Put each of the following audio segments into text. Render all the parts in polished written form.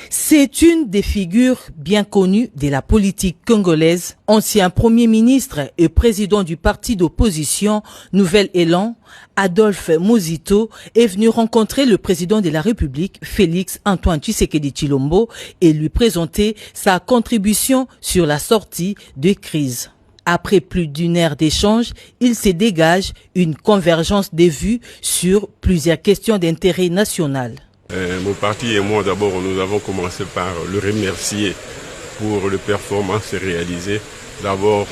C'est une des figures bien connues de la politique congolaise. Ancien Premier ministre et président du parti d'opposition Nouvel Élan, Adolphe Muzito est venu rencontrer le président de la République, Félix Antoine Tshisekedi Tshilombo, et lui présenter sa contribution sur la sortie de crise. Après plus d'une heure d'échange, il se dégage une convergence des vues sur plusieurs questions d'intérêt national. Mon parti et moi, d'abord, nous avons commencé par le remercier pour les performances réalisées. D'abord,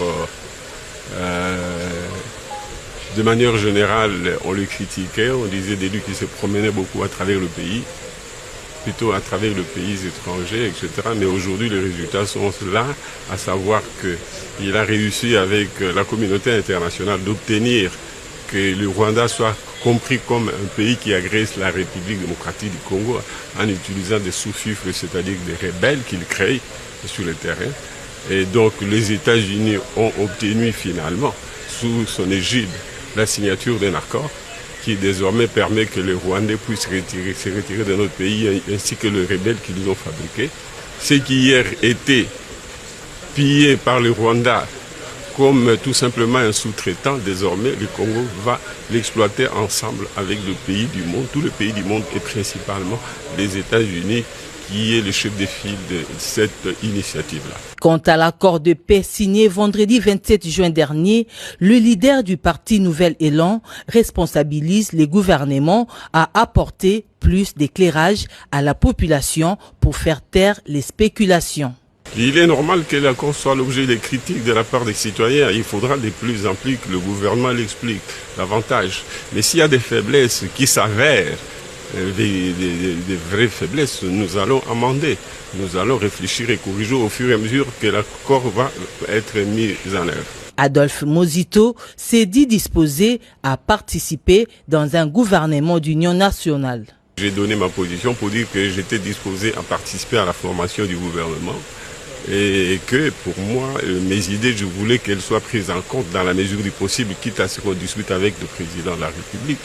de manière générale, on le critiquait, on disait des lui qui se promenaient beaucoup à travers le pays, plutôt à travers les pays étrangers, etc. Mais aujourd'hui, les résultats sont là, à savoir qu'il a réussi avec la communauté internationale d'obtenir que le Rwanda soit compris comme un pays qui agresse la République démocratique du Congo en utilisant des sous-fifres, c'est-à-dire des rebelles qu'il crée sur le terrain. Et donc les États-Unis ont obtenu finalement, sous son égide, la signature d'un accord qui désormais permet que les Rwandais puissent se retirer de notre pays ainsi que les rebelles qu'ils ont fabriqués. Ce qui hier était pillé par le Rwanda comme tout simplement un sous-traitant, désormais le Congo va l'exploiter ensemble avec le pays du monde, tous les pays du monde et principalement les États-Unis qui est le chef de file de cette initiative-là. Quant à l'accord de paix signé vendredi 27 juin dernier, le leader du parti Nouvel Élan responsabilise les gouvernements à apporter plus d'éclairage à la population pour faire taire les spéculations. Il est normal que l'accord soit l'objet de critiques de la part des citoyens. Il faudra de plus en plus que le gouvernement l'explique davantage. Mais s'il y a des faiblesses qui s'avèrent, des vraies faiblesses, nous allons amender. Nous allons réfléchir et corriger au fur et à mesure que l'accord va être mis en œuvre. Adolphe Muzito s'est dit disposé à participer dans un gouvernement d'union nationale. J'ai donné ma position pour dire que j'étais disposé à participer à la formation du gouvernement et que pour moi, mes idées, je voulais qu'elles soient prises en compte dans la mesure du possible, quitte à ce qu'on discute avec le président de la République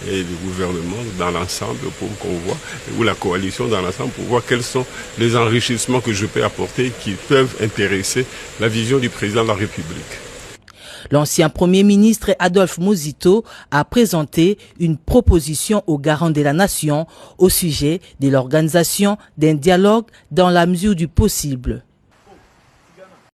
et le gouvernement dans l'ensemble pour qu'on voit, ou la coalition dans l'ensemble pour voir quels sont les enrichissements que je peux apporter qui peuvent intéresser la vision du président de la République. L'ancien Premier ministre Adolphe Muzito a présenté une proposition aux garants de la nation au sujet de l'organisation d'un dialogue dans la mesure du possible.